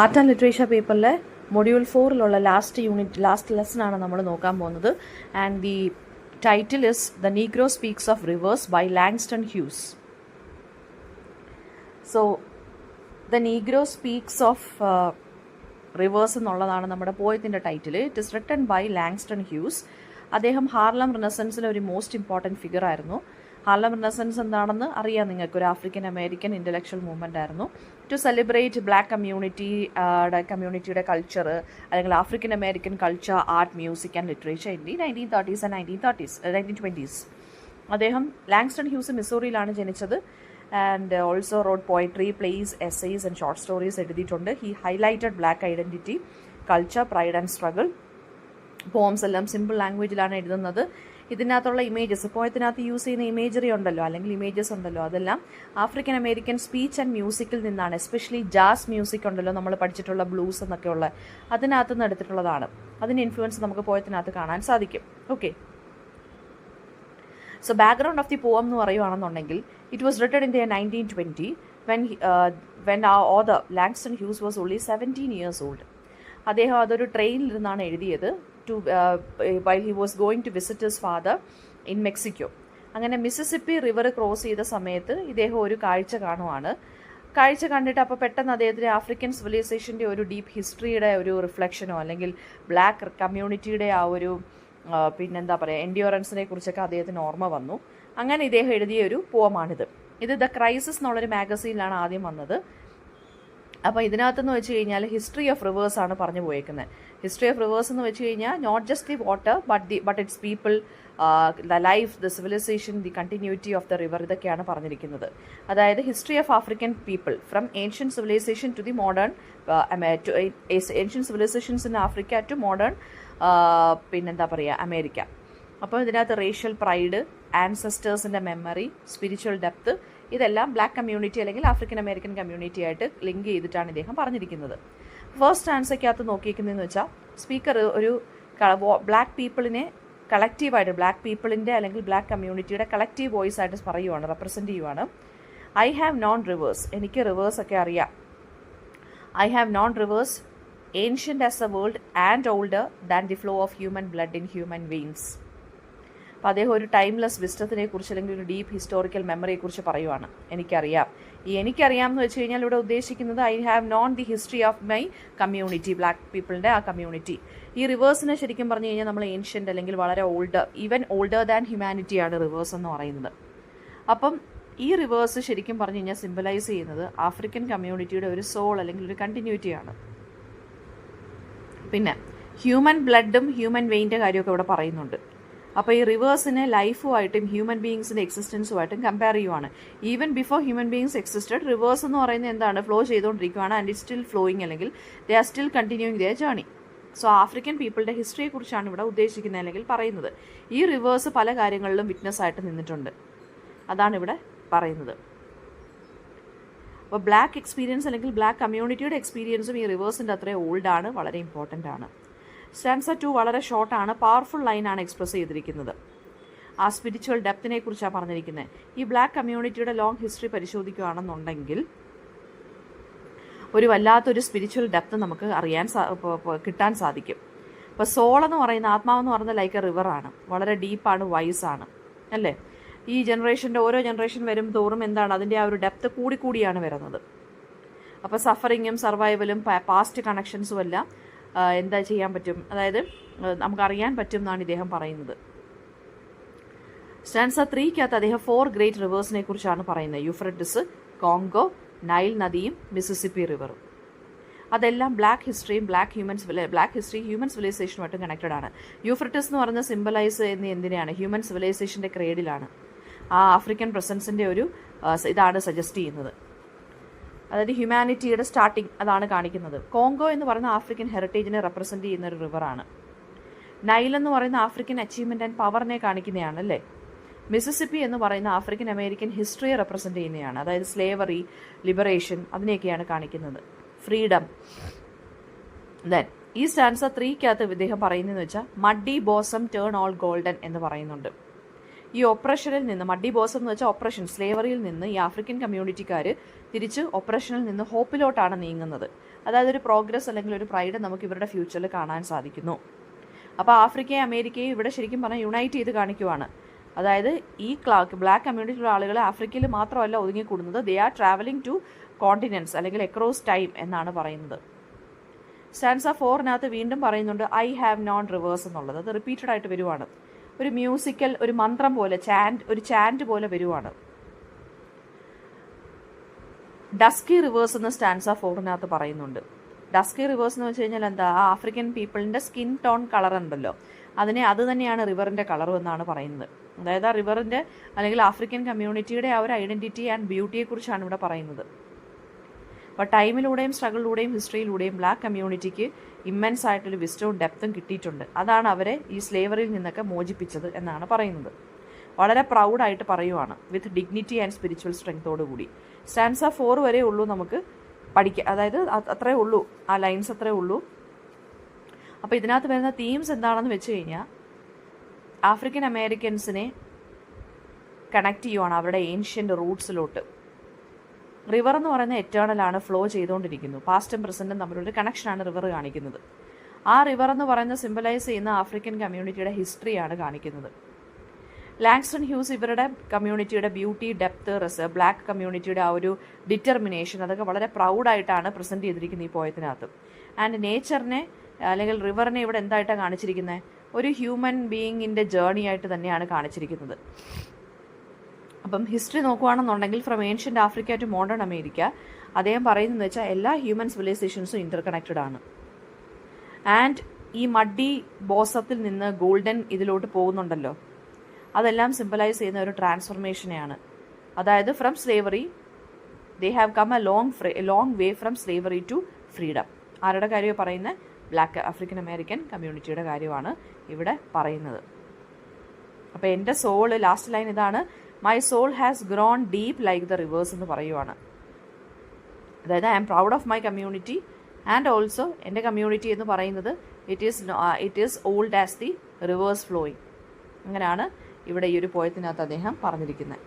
Art and literature പേപ്പറിലെ module 4 last ലെസണാണ് നമ്മൾ നോക്കാൻ പോകുന്നത്. And the title is the Negro speaks of rivers by Langston Hughes. So the Negro speaks of rivers എന്നുള്ളതാണ് നമ്മുടെ പോയത്തിൻ്റെ title. It is written by Langston Hughes. അദ്ദേഹം Harlem റിനസൻസിലെ ഒരു മോസ്റ്റ് ഇമ്പോർട്ടൻറ്റ് ഫിഗർ ആയിരുന്നു. ഹാർലം റിനസൻസ് എന്താണെന്ന് അറിയാം നിങ്ങൾക്ക്. ഒരു ആഫ്രിക്കൻ അമേരിക്കൻ ഇൻ്റലക്ച്വൽ മൂവ്മെൻ്റ് ആയിരുന്നു ടു സെലിബ്രേറ്റ് ബ്ലാക്ക് കമ്മ്യൂണിറ്റിയുടെ കൾച്ചർ, അല്ലെങ്കിൽ African American culture, art, music and literature in the 1930s and 1920s. അദ്ദേഹം ലാങ്സ്റ്റൺ ഹ്യൂസ് മിസൂറിയിലാണ് ജനിച്ചത്. And also wrote poetry, plays, essays and short stories എഴുതിയിട്ടുണ്ട്. He highlighted black identity, culture, pride and struggle. Poems എല്ലാം simple ലാംഗ്വേജിലാണ് എഴുതുന്നത്. ഇതിനകത്തുള്ള images, പോയത്തിനകത്ത് use ചെയ്യുന്ന ഇമേജറി ഉണ്ടല്ലോ, അല്ലെങ്കിൽ ഇമേജസ് ഉണ്ടല്ലോ, അതെല്ലാം ആഫ്രിക്കൻ അമേരിക്കൻ സ്പീച്ച് ആൻഡ് മ്യൂസിക്കിൽ നിന്നാണ്. എസ്പെഷ്യലി ജാസ് മ്യൂസിക് ഉണ്ടല്ലോ, നമ്മൾ പഠിച്ചിട്ടുള്ള ബ്ലൂസ് എന്നൊക്കെയുള്ള, അതിനകത്ത് നിന്ന് എടുത്തിട്ടുള്ളതാണ്. അതിൻ്റെ ഇൻഫ്ലുവൻസ് നമുക്ക് പോയത്തിനകത്ത് കാണാൻ സാധിക്കും. Okay, so background of the poem എന്ന് പറയുകയാണെന്നുണ്ടെങ്കിൽ, it was written in the 1920 when our author Langston Hughes was only 17 years old. അദ്ദേഹം അതൊരു ട്രെയിനിലിരുന്നാണ് എഴുതിയത്. while he was going to visit his father in Mexico. അങ്ങനെ മിസിസിപ്പി റിവർ ക്രോസ് ചെയ്ത സമയത്ത് ഇദ്ദേഹം ഒരു കാഴ്ച കാണുവാണ്. കാഴ്ച കണ്ടിട്ട് അപ്പോൾ പെട്ടെന്ന് അദ്ദേഹത്തിന് ആഫ്രിക്കൻ സിവിലൈസേഷൻ്റെ ഒരു ഡീപ്പ് ഹിസ്റ്ററിയുടെ ഒരു റിഫ്ലക്ഷനോ, അല്ലെങ്കിൽ ബ്ലാക്ക് കമ്മ്യൂണിറ്റിയുടെ ആ ഒരു പിന്നെന്താ പറയുക, എൻഡ്യൂറൻസിനെ കുറിച്ചൊക്കെ അദ്ദേഹത്തിന് ഓർമ്മ വന്നു. അങ്ങനെ ഇദ്ദേഹം എഴുതിയ ഒരു പോമാണിത്. ഇത് ദ ക്രൈസിസ് എന്നുള്ളൊരു മാഗസീനിലാണ് ആദ്യം വന്നത്. അപ്പോൾ ഇതിനകത്തെന്ന് വെച്ച് കഴിഞ്ഞാൽ ഹിസ്റ്ററി ഓഫ് റിവേഴ്സ് ആണ് പറഞ്ഞു പോയേക്കുന്നത്. ഹിസ്റ്ററി ഓഫ് റിവേഴ്സ് എന്ന് വെച്ച് കഴിഞ്ഞാൽ not just the water but it's people, the life, the civilisation, the continuity of the river, ഇതൊക്കെയാണ് പറഞ്ഞിരിക്കുന്നത്. അതായത് history of African people from ancient civilisation to the modern, ancient civilisations in Africa to modern പിന്നെന്താ പറയുക, America. അപ്പോൾ ഇതിനകത്ത് racial pride, ആൻസെസ്റ്റേഴ്സിൻ്റെ memory, spiritual depth, ഇതെല്ലാം black community അല്ലെങ്കിൽ ആഫ്രിക്കൻ അമേരിക്കൻ കമ്മ്യൂണിറ്റി ആയിട്ട് ലിങ്ക് ചെയ്തിട്ടാണ് ഇദ്ദേഹം പറഞ്ഞിരിക്കുന്നത്. ഫസ്റ്റ് ആൻസർക്കകത്ത് നോക്കിയിരിക്കുന്നതെന്ന് വെച്ചാൽ, സ്പീക്കർ ഒരു ബ്ലാക്ക് പീപ്പിളിനെ കളക്റ്റീവായിട്ട്, ബ്ലാക്ക് പീപ്പിളിൻ്റെ അല്ലെങ്കിൽ ബ്ലാക്ക് കമ്മ്യൂണിറ്റിയുടെ കളക്റ്റീവ് വോയിസ് ആയിട്ട് പറയുവാണ്, റെപ്രസെൻറ്റ് ചെയ്യുവാണ്. ഐ ഹാവ് നോൺ റിവേഴ്സ്, എനിക്ക് റിവേഴ്സ് ഒക്കെ അറിയാം. I have non reverse ancient as A world and older than the flow of human blood in human veins. അപ്പോൾ അദ്ദേഹം ഒരു ടൈംലെസ് വിസ്റ്റത്തിനെ കുറിച്ച്, അല്ലെങ്കിൽ ഒരു ഡീപ്പ് ഹിസ്റ്റോറിക്കൽ മെമ്മറിയെക്കുറിച്ച് പറയുവാണ്. എനിക്കറിയാം. ഈ എനിക്കറിയാം എന്ന് വെച്ച് കഴിഞ്ഞാൽ ഇവിടെ ഉദ്ദേശിക്കുന്നത് I have known the history of my community, black പീപ്പിളിൻ്റെ ആ കമ്മ്യൂണിറ്റി. ഈ റിവേഴ്സിനെ ശരിക്കും പറഞ്ഞു കഴിഞ്ഞാൽ നമ്മൾ ഏൻഷ്യൻ്റ് അല്ലെങ്കിൽ വളരെ ഓൾഡർ, ഈവൻ ഓൾഡർ ദാൻ ഹ്യൂമാനിറ്റിയാണ് റിവേഴ്സ് എന്ന് പറയുന്നത്. അപ്പം ഈ റിവേഴ്സ് ശരിക്കും പറഞ്ഞു കഴിഞ്ഞാൽ സിംബലൈസ് ചെയ്യുന്നത് ആഫ്രിക്കൻ കമ്മ്യൂണിറ്റിയുടെ ഒരു സോൾ അല്ലെങ്കിൽ ഒരു കണ്ടിന്യൂറ്റിയാണ്. പിന്നെ ഹ്യൂമൻ ബ്ലഡും ഹ്യൂമൻ വെയിൻ്റെ കാര്യമൊക്കെ ഇവിടെ പറയുന്നുണ്ട്. അപ്പോൾ ഈ റിവേഴ്സിനെ ലൈഫുമായിട്ടും ഹ്യൂമൻ ബീയിങ്സിൻ്റെ എക്സിസ്റ്റൻസുമായിട്ടും കമ്പയർ ചെയ്യുവാണ്. Even before human beings existed, reverse എന്ന് പറയുന്നത് എന്താണ്, ഫ്ലോ ചെയ്തുകൊണ്ടിരിക്കുകയാണ്. ആൻഡ് ഇറ്റ് സ്റ്റിൽ ഫ്ലോയിങ്, അല്ലെങ്കിൽ they are still continuing their journey. So African പീപ്പിളുടെ ഹിസ്റ്ററിയെക്കുറിച്ചാണ് ഇവിടെ ഉദ്ദേശിക്കുന്നത് അല്ലെങ്കിൽ പറയുന്നത്. ഈ റിവേഴ്സ് പല കാര്യങ്ങളിലും വിറ്റ്നസ് ആയിട്ട് നിന്നിട്ടുണ്ട്, അതാണ് ഇവിടെ പറയുന്നത്. അപ്പോൾ ബ്ലാക്ക് എക്സ്പീരിയൻസ് അല്ലെങ്കിൽ ബ്ലാക്ക് കമ്മ്യൂണിറ്റിയുടെ എക്സ്പീരിയൻസും ഈ റിവേഴ്സിൻ്റെ അത്രയും ഓൾഡാണ്, വളരെ ഇമ്പോർട്ടൻ്റ് ആണ്. സ്റ്റാൻസ 2 വളരെ ഷോർട്ടാണ്, പവർഫുൾ ലൈനാണ് എക്സ്പ്രസ് ചെയ്തിരിക്കുന്നത്. ആ സ്പിരിച്വൽ ഡെപ്തിനെ കുറിച്ചാണ് പറഞ്ഞിരിക്കുന്നത്. ഈ ബ്ലാക്ക് കമ്മ്യൂണിറ്റിയുടെ ലോങ് ഹിസ്റ്ററി പരിശോധിക്കുകയാണെന്നുണ്ടെങ്കിൽ ഒരു വല്ലാത്തൊരു സ്പിരിച്വൽ ഡെപ്ത് നമുക്ക് കിട്ടാൻ സാധിക്കും. ഇപ്പോൾ സോൾ എന്ന് പറയുന്ന, ആത്മാവെന്ന് പറയുന്നത് ലൈക്ക് എ റിവറാണ്, വളരെ ഡീപ്പാണ്, വൈസാണ്, അല്ലേ? ഈ ജനറേഷൻ്റെ ഓരോ ജനറേഷൻ വരും തോറും എന്താണ്, അതിൻ്റെ ആ ഒരു ഡെപ്ത് കൂടിയാണ് വരുന്നത്. അപ്പോൾ സഫറിങ്ങും സർവൈവലും പാസ്റ്റ് കണക്ഷൻസും എല്ലാം എന്താ ചെയ്യാൻ പറ്റും, അതായത് നമുക്കറിയാൻ പറ്റും എന്നാണ് ഇദ്ദേഹം പറയുന്നത്. സ്റ്റാൻസ 3 അദ്ദേഹം 4 ഗ്രേറ്റ് റിവേഴ്സിനെ കുറിച്ചാണ് പറയുന്നത്. യൂഫ്രട്ടിസ്, കോങ്കോ, നൈൽ നദിയും മിസിസിപ്പി റിവറും. അതെല്ലാം ബ്ലാക്ക് ഹിസ്റ്ററിയും ഹ്യൂമൻ സിവിലൈസേഷനുമായിട്ടും കണക്റ്റഡ് ആണ്. യൂഫ്രട്ടിസ് എന്ന് പറയുന്ന സിംബലൈസ് ചെയ്യുന്ന എന്തിനാണ്, ഹ്യൂമൻ സിവിലൈസേഷൻ്റെ ക്രേഡിലാണ്. ആ ആഫ്രിക്കൻ പ്രസൻസിൻ്റെ ഒരു ഇതാണ് സജസ്റ്റ് ചെയ്യുന്നത്, അതായത് ഹ്യൂമാനിറ്റിയുടെ സ്റ്റാർട്ടിങ് അതാണ് കാണിക്കുന്നത്. കോങ്കോ എന്ന് പറയുന്ന ആഫ്രിക്കൻ ഹെറിറ്റേജിനെ റെപ്രസെൻറ്റ് ചെയ്യുന്ന ഒരു റിവറാണ്. നൈൽ എന്ന് പറയുന്ന ആഫ്രിക്കൻ അച്ചീവ്മെൻറ്റ് ആൻഡ് പവറിനെ കാണിക്കുന്നതാണ്, അല്ലേ? മിസിസിപ്പി എന്ന് പറയുന്ന ആഫ്രിക്കൻ അമേരിക്കൻ ഹിസ്റ്ററിയെ റെപ്രസെൻറ്റ് ചെയ്യുന്നതാണ്, അതായത് സ്ലേവറി, ലിബറേഷൻ, അതിനെയൊക്കെയാണ് കാണിക്കുന്നത്. ഫ്രീഡം. ദെൻ ഈ സ്റ്റാൻസ 3 ഇദ്ദേഹം പറയുന്നതെന്ന് വെച്ചാൽ, മഡി ബോസം ടേൺ ഓൾ ഗോൾഡൻ എന്ന് പറയുന്നുണ്ട്. ഈ ഒപ്രഷനിൽ നിന്ന്, മഡി ബോസം എന്ന് വെച്ചാൽ ഒപ്രഷൻ, സ്ലേവറിയിൽ നിന്ന് ഈ ആഫ്രിക്കൻ കമ്മ്യൂണിറ്റിക്കാർ തിരിച്ച് ഒപ്രഷനിൽ നിന്ന് ഹോപ്പിലോട്ടാണ് നീങ്ങുന്നത്. അതായത് ഒരു പ്രോഗ്രസ് അല്ലെങ്കിൽ ഒരു പ്രൈഡ് നമുക്ക് ഇവരുടെ ഫ്യൂച്ചറിൽ കാണാൻ സാധിക്കുന്നു. അപ്പോൾ ആഫ്രിക്കയും അമേരിക്കയും ഇവിടെ ശരിക്കും പറഞ്ഞാൽ യുണൈറ്റ് ചെയ്ത് കാണിക്കുവാണ്. അതായത് ഈ ബ്ലാക്ക് കമ്മ്യൂണിറ്റിയിലുള്ള ആളുകൾ ആഫ്രിക്കയിൽ മാത്രമല്ല ഒതുങ്ങിക്കൂടുന്നത്, they are travelling to continents അല്ലെങ്കിൽ അക്രോസ് ടൈം എന്നാണ് പറയുന്നത്. സ്റ്റാൻസ 4-നകത്ത് വീണ്ടും പറയുന്നുണ്ട് ഐ ഹാവ് നോൺ റിവേഴ്സ് എന്നുള്ളത്. അത് റിപ്പീറ്റഡ് ആയിട്ട് വരുവാണ്. ഒരു മ്യൂസിക്കൽ, ഒരു മന്ത്രം പോലെ, ഒരു ചാൻറ്റ് പോലെ വരുവാണ്. ഡസ്കി റിവേഴ്സ് എന്ന് സ്റ്റാൻസ 4-നകത്ത് പറയുന്നുണ്ട്. ഡസ്കി റിവേഴ്സ് എന്ന് വെച്ച് കഴിഞ്ഞാൽ എന്താ, ആ ആഫ്രിക്കൻ പീപ്പിളിൻ്റെ സ്കിൻ ടോൺ കളർ ഉണ്ടല്ലോ, അത് തന്നെയാണ് റിവറിൻ്റെ കളറും എന്നാണ് പറയുന്നത്. അതായത് ആ റിവറിൻ്റെ അല്ലെങ്കിൽ ആഫ്രിക്കൻ കമ്മ്യൂണിറ്റിയുടെ ആ ഒരു ഐഡൻറ്റിറ്റി ആൻഡ് ബ്യൂട്ടിയെക്കുറിച്ചാണ് ഇവിടെ പറയുന്നത്. അപ്പോൾ ടൈമിലൂടെയും സ്ട്രഗിളിലൂടെയും ഹിസ്റ്ററിയിലൂടെയും ബ്ലാക്ക് കമ്മ്യൂണിറ്റിക്ക് ഇമ്മൻസ് ആയിട്ടൊരു വിസ്റ്റവും ഡെപ്തും കിട്ടിയിട്ടുണ്ട്. അതാണ് അവരെ ഈ സ്ലേവറിയിൽ നിന്നൊക്കെ മോചിപ്പിച്ചത് എന്നാണ് പറയുന്നത്. വളരെ പ്രൗഡായിട്ട് പറയുവാണ്, വിത്ത് ഡിഗ്നിറ്റി ആൻഡ് സ്പിരിച്വൽ സ്ട്രെങ്തോടുകൂടി. സ്റ്റാൻസ 4 വരെ ഉള്ളൂ നമുക്ക് പഠിക്കാം, അതായത് അത്രേ ഉള്ളൂ, ആ ലൈൻസ് അത്രേ ഉള്ളൂ. അപ്പോൾ ഇതിനകത്ത് വരുന്ന തീംസ് എന്താണെന്ന് വെച്ച് കഴിഞ്ഞാൽ ആഫ്രിക്കൻ അമേരിക്കൻസിനെ കണക്ട് ചെയ്യുവാണ് അവരുടെ ഏൻഷ്യൻ്റ് റൂട്ട്സിലോട്ട്. റിവർ എന്ന് പറയുന്നത് എറ്റേണലാണ്, ഫ്ലോ ചെയ്തുകൊണ്ടിരിക്കുന്നു. പാസ്റ്റും പ്രസൻറ്റും തമ്മിലൊരു കണക്ഷനാണ് റിവർ കാണിക്കുന്നത്. ആ റിവർ എന്ന് പറയുന്നത് സിംബലൈസ് ചെയ്യുന്ന ആഫ്രിക്കൻ കമ്മ്യൂണിറ്റിയുടെ ഹിസ്റ്ററിയാണ് കാണിക്കുന്നത്. ലാങ്സ്റ്റൺ ഹ്യൂസ് ഇവരുടെ കമ്മ്യൂണിറ്റിയുടെ ബ്യൂട്ടി, ഡെപ്ത്, ബ്ലാക്ക് കമ്മ്യൂണിറ്റിയുടെ ആ ഒരു ഡിറ്റർമിനേഷൻ, അതൊക്കെ വളരെ പ്രൗഡായിട്ടാണ് പ്രസൻറ്റ് ചെയ്തിരിക്കുന്നത് ഈ പോയത്തിനകത്ത്. ആൻഡ് നേച്ചറിനെ അല്ലെങ്കിൽ റിവറിനെ ഇവിടെ എന്തായിട്ടാണ് കാണിച്ചിരിക്കുന്നത്, ഒരു ഹ്യൂമൻ ബീയിങ്ങിൻ്റെ ജേർണി ആയിട്ട് തന്നെയാണ് കാണിച്ചിരിക്കുന്നത്. അപ്പം ഹിസ്റ്ററി നോക്കുകയാണെന്നുണ്ടെങ്കിൽ from ancient Africa to modern America, അദ്ദേഹം പറയുന്നതെന്ന് വെച്ചാൽ എല്ലാ ഹ്യൂമൻ സിവിലൈസേഷൻസും ഇൻ്റർകണക്റ്റഡ് ആണ്. ആൻഡ് ഈ മഡി ബോസത്തിൽ നിന്ന് ഗോൾഡൻ ഇതിലോട്ട് പോകുന്നുണ്ടല്ലോ, അതെല്ലാം സിംബലൈസ് ചെയ്യുന്ന ഒരു ട്രാൻസ്ഫോർമേഷനെയാണ്. അതായത് from slavery they have come a long way from slavery to freedom. ആരുടെ കാര്യമാണ് പറയുന്നത്? ബ്ലാക്ക് ആഫ്രിക്കൻ അമേരിക്കൻ കമ്മ്യൂണിറ്റിയുടെ കാര്യമാണ് ഇവിടെ പറയുന്നത്. അപ്പോൾ എൻ്റെ സോള്, ലാസ്റ്റ് ലൈൻ ഇതാണ്, my soul has grown deep like the rivers എന്ന് പറയുവാണ്. അതായത് I am proud of my community and also എൻ്റെ കമ്മ്യൂണിറ്റി എന്ന് പറയുന്നത് it is old as the rivers flowing. അങ്ങനെയാണ് ഇവിടെ ഈ ഒരു പോയത്തിനകത്ത് അദ്ദേഹം പറഞ്ഞിരിക്കുന്നത്.